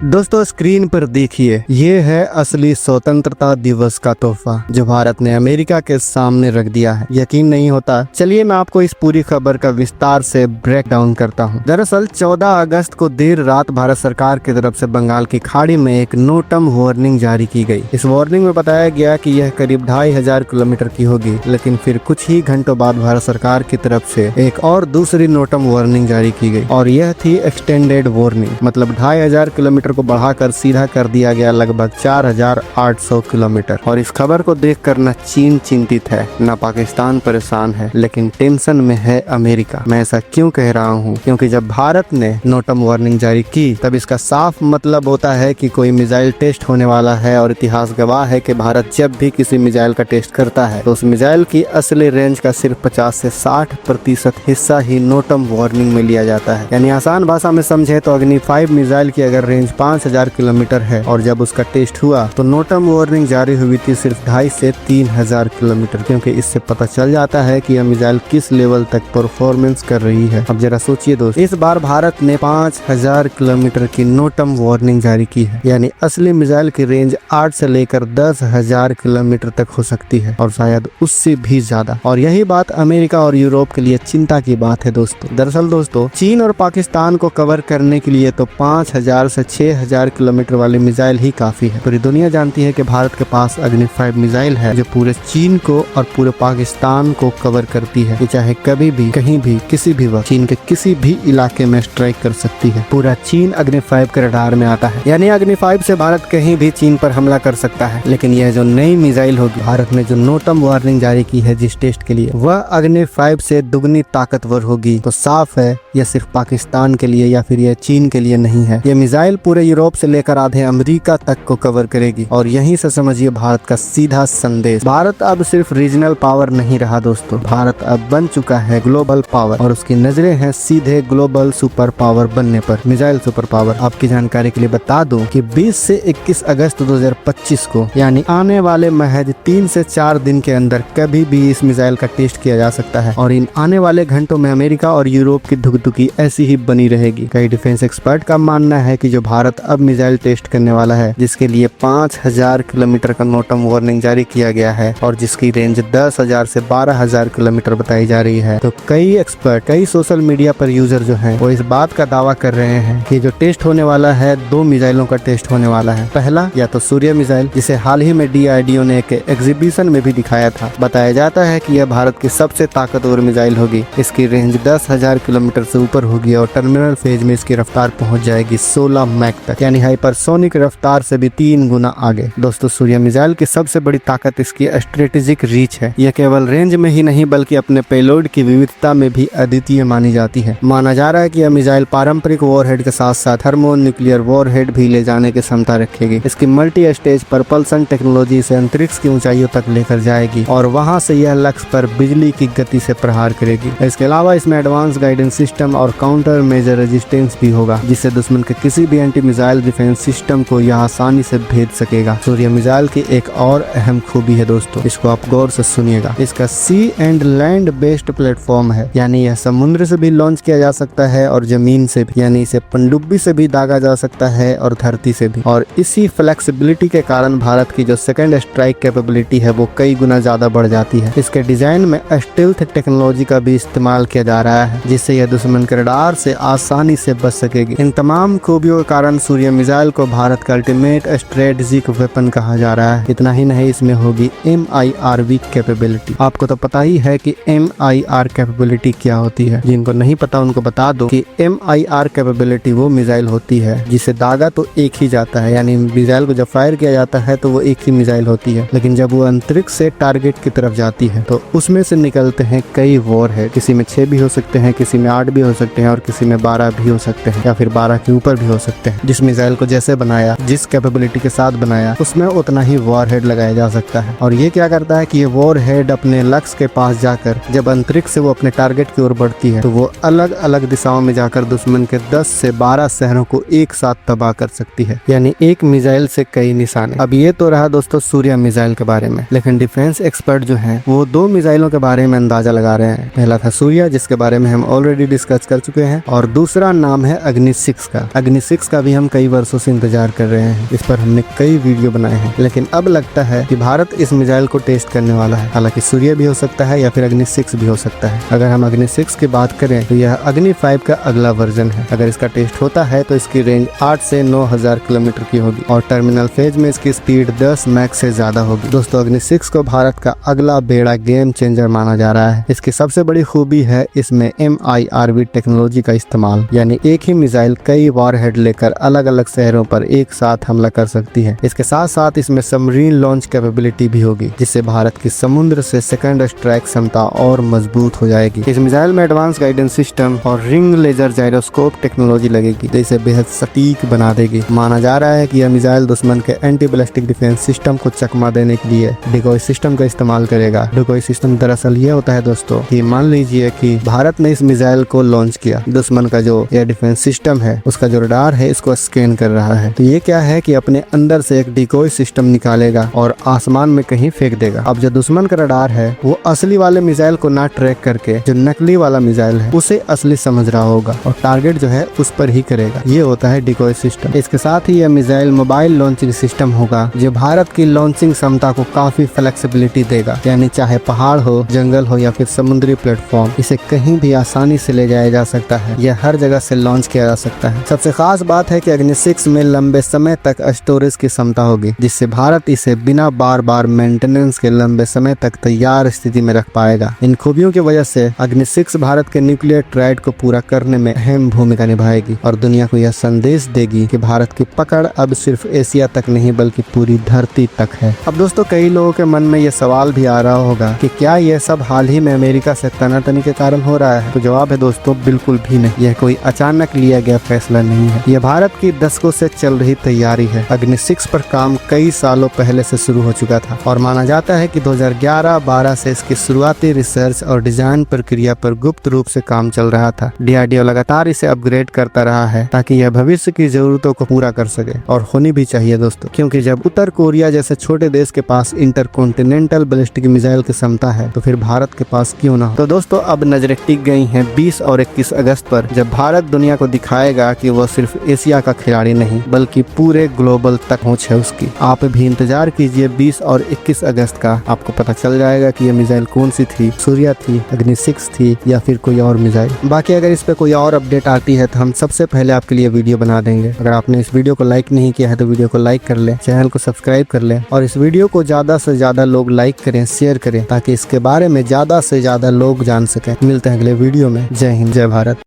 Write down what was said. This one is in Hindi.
दोस्तों स्क्रीन पर देखिए, ये है असली स्वतंत्रता दिवस का तोहफा जो भारत ने अमेरिका के सामने रख दिया है। यकीन नहीं होता? चलिए मैं आपको इस पूरी खबर का विस्तार से ब्रेक डाउन करता हूँ। दरअसल 14 अगस्त को देर रात भारत सरकार की तरफ से बंगाल की खाड़ी में एक नो टर्म वार्निंग जारी की गई। इस वार्निंग में बताया गया कि यह करीब 2500 किलोमीटर की होगी, लेकिन फिर कुछ ही घंटों बाद भारत सरकार की तरफ से एक और दूसरी नो टर्म वार्निंग जारी की गई और यह थी एक्सटेंडेड वार्निंग। मतलब 2500 किलोमीटर को बढ़ाकर सीधा कर दिया गया लगभग 4800 किलोमीटर। और इस खबर को देखकर न चीन चिंतित है, न पाकिस्तान परेशान है, लेकिन टेंशन में है अमेरिका। मैं ऐसा क्यों कह रहा हूँ? क्योंकि जब भारत ने नो टर्म वार्निंग जारी की तब इसका साफ मतलब होता है कि कोई मिसाइल टेस्ट होने वाला है। और इतिहास गवाह है कि भारत जब भी किसी मिसाइल का टेस्ट करता है तो उस मिसाइल की असली रेंज का सिर्फ 50 से 60% हिस्सा ही नो टर्म वार्निंग में लिया जाता है। यानी आसान भाषा में समझे तो अग्नि 5 मिसाइल की अगर रेंज 5000 किलोमीटर है और जब उसका टेस्ट हुआ तो नो टर्म वार्निंग जारी हुई थी सिर्फ 2500 से 3000 किलोमीटर, क्योंकि इससे पता चल जाता है कि यह मिसाइल किस लेवल तक परफॉर्मेंस कर रही है। अब जरा सोचिए दोस्त, इस बार भारत ने 5000 किलोमीटर की नो टर्म वार्निंग जारी की है। यानी असली मिसाइल की रेंज 8 से लेकर 10,000 किलोमीटर तक हो सकती है और शायद उससे भी ज्यादा। और यही बात अमेरिका और यूरोप के लिए चिंता की बात है दोस्तों। दरअसल दोस्तों, चीन और पाकिस्तान को कवर करने के लिए तो 5000 से 6000 किलोमीटर वाली मिसाइल ही काफी है। पूरी दुनिया जानती है कि भारत के पास अग्नि 5 मिसाइल है जो पूरे चीन को और पूरे पाकिस्तान को कवर करती है। चाहे कभी भी, कहीं भी, किसी भी वक्त चीन के किसी भी इलाके में स्ट्राइक कर सकती है। पूरा चीन अग्नि 5 के रडार में आता है। यानी अग्नि 5 से भारत कहीं भी चीन पर हमला कर सकता है। लेकिन यह जो नई मिसाइल होगी, भारत ने जो नो टर्म वार्निंग जारी की है जिस टेस्ट के लिए, वह अग्नि 5 से दुगनी ताकतवर होगी। तो साफ है यह सिर्फ पाकिस्तान के लिए या फिर यह चीन के लिए नहीं है। यह मिसाइल पूरे यूरोप से लेकर आधे अमेरिका तक को कवर करेगी। और यहीं से समझिए भारत का सीधा संदेश। भारत अब सिर्फ रीजनल पावर नहीं रहा दोस्तों, भारत अब बन चुका है ग्लोबल पावर और उसकी नजरें हैं सीधे ग्लोबल सुपर पावर बनने पर, मिसाइल सुपर पावर। आपकी जानकारी के लिए बता दूं कि 20 से 21 अगस्त 2025 को, यानी आने वाले महज 3 से 4 दिन के अंदर कभी भी इस मिसाइल का टेस्ट किया जा सकता है। और इन आने वाले घंटों में अमेरिका और यूरोप की धुकधुकी ऐसी ही बनी रहेगी। कई डिफेंस एक्सपर्ट का मानना है कि जो भारत अब मिसाइल टेस्ट करने वाला है, जिसके लिए 5000 किलोमीटर का नो टर्म वार्निंग जारी किया गया है और जिसकी रेंज 10,000 से 12,000 किलोमीटर बताई जा रही है, तो कई एक्सपर्ट, कई सोशल मीडिया पर यूजर जो हैं वो इस बात का दावा कर रहे हैं कि जो टेस्ट होने वाला है, 2 मिसाइलों का टेस्ट होने वाला है। पहला या तो सूर्य मिसाइल, जिसे हाल ही में DRDO ने एक एग्जीबिशन में भी दिखाया था। बताया जाता है कि यह भारत की सबसे ताकतवर मिसाइल होगी। इसकी रेंज 10,000 किलोमीटर से ऊपर होगी और टर्मिनल फेज में इसकी रफ्तार पहुंच जाएगी 16 मैक तक, यानी हाइपरसोनिक रफ्तार से भी 3 गुना आगे। दोस्तों, सूर्य मिसाइल की सबसे बड़ी ताकत इसकी स्ट्रेटेजिक रीच है। यह केवल रेंज में ही नहीं बल्कि अपने पेलोड की विविधता में भी अद्वितीय मानी जाती है। माना जा रहा है कि यह मिसाइल पारंपरिक वॉरहेड के साथ साथ थर्मो न्यूक्लियर वॉरहेड भी ले जाने की क्षमता रखेगी। इसकी मल्टी स्टेज propulsion टेक्नोलॉजी से अंतरिक्ष की ऊंचाइयों तक लेकर जाएगी और वहां से यह लक्ष्य पर बिजली की गति से प्रहार करेगी। इसके अलावा इसमें एडवांस गाइडेंस सिस्टम और काउंटर मेजर रेजिस्टेंस भी होगा, जिससे दुश्मन के किसी भी एंटी मिसाइल डिफेंस सिस्टम को यह आसानी से भेद सकेगा। सूर्य मिसाइल की एक और अहम खूबी है दोस्तों, इसको आप गौर से सुनिएगा। इसका सी एंड लैंड बेस्ड प्लेटफॉर्म है, यानी यह समुद्र से भी लॉन्च किया जा सकता है और जमीन से भी, यानी इसे पनडुब्बी से भी दागा जा सकता है और धरती से भी। और इसी फ्लेक्सिबिलिटी के कारण भारत की जो सेकंड स्ट्राइक कैपेबिलिटी है वो कई गुना ज्यादा बढ़ जाती है। इसके डिजाइन में स्टील्थ टेक्नोलॉजी का भी इस्तेमाल किया जा रहा है, जिससे यह दुश्मन के रडार से आसानी से बच सकेगी। इन तमाम खूबियों के कारण सूर्य मिसाइल को भारत का अल्टीमेट स्ट्रेटेजिक वेपन कहा जा रहा है। इतना ही नहीं, इसमें होगी MIRV कैपेबिलिटी। आपको तो पता ही है कि MIR कैपेबिलिटी क्या होती है। जिनको नहीं पता उनको बता दो कि MIR कैपेबिलिटी वो मिसाइल होती है जिसे दागा तो एक ही जाता है, यानी मिसाइल को जब फायर किया जाता है तो वो एक ही मिसाइल होती है, लेकिन जब वो अंतरिक्ष से टारगेट की तरफ जाती है तो उसमें से निकलते हैं कई वॉर है। किसी में 6 भी हो सकते हैं, किसी में 8 भी हो सकते हैं और किसी में 12 भी हो सकते हैं या फिर 12 के ऊपर भी हो सकते हैं। जिस मिसाइल को जैसे बनाया, जिस कैपेबिलिटी के साथ बनाया, उसमें उतना ही वॉरहेड लगाया जा सकता है। और ये क्या करता है कि ये वॉरहेड अपने लक्ष्य के पास जाकर जब अंतरिक्ष से वो अपने टारगेट की ओर बढ़ती है तो वो अलग अलग दिशाओं में जाकर दुश्मन के 10 से 12 शहरों को एक साथ तबाह कर सकती है, यानी एक मिसाइल से कई निशाने। अब ये तो रहा दोस्तों सूर्य मिसाइल के बारे में, लेकिन डिफेंस एक्सपर्ट जो हैं वो 2 मिसाइलों के बारे में अंदाजा लगा रहे हैं। पहला था सूर्य, जिसके बारे में हम ऑलरेडी डिस्कस कर चुके हैं, और दूसरा नाम है अग्नि 6 का। अग्नि 6 का भी भी हम कई वर्षों से इंतजार कर रहे हैं। इस पर हमने कई वीडियो बनाए हैं, लेकिन अब लगता है कि भारत इस मिसाइल को टेस्ट करने वाला है। हालांकि सूर्य भी हो सकता है या फिर अग्नि 6 भी हो सकता है। अगर हम अग्नि 6 की बात करें तो यह अग्नि 5 का अगला वर्जन है। अगर इसका टेस्ट होता है तो इसकी रेंज 8 से 9000 किलोमीटर की होगी और टर्मिनल फेज में इसकी स्पीड 10 मैक से ज्यादा होगी। दोस्तों, अग्नि 6 को भारत का अगला बेड़ा गेम चेंजर माना जा रहा है। इसकी सबसे बड़ी खूबी है इसमें MIRV टेक्नोलॉजी का इस्तेमाल, यानी एक ही मिसाइल कई वॉरहेड लेकर अलग अलग शहरों पर एक साथ हमला कर सकती है। इसके साथ साथ इसमें सबमरीन लॉन्च कैपेबिलिटी भी होगी, जिससे भारत की समुद्र से सेकंड स्ट्राइक क्षमता और मजबूत हो जाएगी। इस मिसाइल में एडवांस गाइडेंस सिस्टम और रिंग लेजर जायरोस्कोप टेक्नोलॉजी लगेगी, जिसे बेहद सटीक बना देगी। माना जा रहा है कि यह मिसाइल दुश्मन के एंटी बैलिस्टिक डिफेंस सिस्टम को चकमा देने के लिए डिकॉय सिस्टम का इस्तेमाल करेगा। डिकॉय सिस्टम दरअसल ये होता है दोस्तों कि मान लीजिए कि भारत ने इस मिसाइल को लॉन्च किया, दुश्मन का जो एयर डिफेंस सिस्टम है उसका जो रडार है इसको स्कैन कर रहा है, तो ये क्या है कि अपने अंदर से एक डिकॉय सिस्टम निकालेगा और आसमान में कहीं फेंक देगा। अब जो दुश्मन का रडार है वो असली वाले मिसाइल को ना ट्रैक करके जो नकली वाला मिसाइल है उसे असली समझ रहा होगा और टारगेट जो है उस पर ही करेगा। ये होता है डिकॉय सिस्टम। इसके साथ ही यह मिसाइल मोबाइल लॉन्चिंग सिस्टम होगा, जो भारत की लॉन्चिंग क्षमता को काफी फ्लेक्सिबिलिटी देगा, यानी चाहे पहाड़ हो, जंगल हो या फिर समुद्री प्लेटफॉर्म, इसे कहीं भी आसानी से ले जाया जा सकता है। यह हर जगह से लॉन्च किया जा सकता है। सबसे खास बात है कि अग्नि 6 में लंबे समय तक स्टोरेज की क्षमता होगी, जिससे भारत इसे बिना बार बार मेंटेनेंस के लंबे समय तक तैयार स्थिति में रख पाएगा। इन खूबियों की वजह से अग्नि 6 भारत के न्यूक्लियर ट्रायड को पूरा करने में अहम भूमिका निभाएगी और दुनिया को यह संदेश देगी कि भारत की पकड़ अब सिर्फ एशिया तक नहीं बल्कि पूरी धरती तक है। अब दोस्तों, कई लोगों के मन में यह सवाल भी आ रहा होगा कि क्या यह सब हाल ही में अमेरिका से तनातनी के कारण हो रहा है? तो जवाब है दोस्तों, बिल्कुल भी नहीं। यह कोई अचानक लिया गया फैसला नहीं है। यह भारत की दशकों से चल रही तैयारी है। अग्नि 6 पर काम कई सालों पहले से शुरू हो चुका था और माना जाता है कि 2011-12 से इसकी शुरुआती रिसर्च और डिजाइन प्रक्रिया पर गुप्त रूप से काम चल रहा था। DRDO लगातार इसे अपग्रेड करता रहा है ताकि यह भविष्य की जरूरतों को पूरा कर सके, और होनी भी चाहिए दोस्तों, क्योंकि जब उत्तर कोरिया जैसे छोटे देश के पास इंटरकॉन्टिनेंटल बैलिस्टिक मिसाइल की क्षमता है तो फिर भारत के पास क्यों ना हो। तो दोस्तों, अब नजरें टिक गई हैं 20 और 21 अगस्त पर, जब भारत दुनिया को दिखाएगा कि वह सिर्फ एशिया का खिलाड़ी नहीं बल्कि पूरे ग्लोबल तक पहुंच है उसकी। आप भी इंतजार कीजिए 20 और 21 अगस्त का। आपको पता चल जाएगा कि यह मिसाइल कौन सी थी, सूर्या थी, अग्नि 6 थी या फिर कोई और मिसाइल। बाकी अगर इस पे कोई और अपडेट आती है तो हम सबसे पहले आपके लिए वीडियो बना देंगे। अगर आपने इस वीडियो को लाइक नहीं किया है तो वीडियो को लाइक कर ले, चैनल को सब्सक्राइब कर ले और इस वीडियो को ज्यादा से ज्यादा लोग लाइक करें, शेयर करें, ताकि इसके बारे में ज्यादा से ज्यादा लोग जान सकें। मिलते हैं अगले वीडियो में। जय हिंद, जय भारत।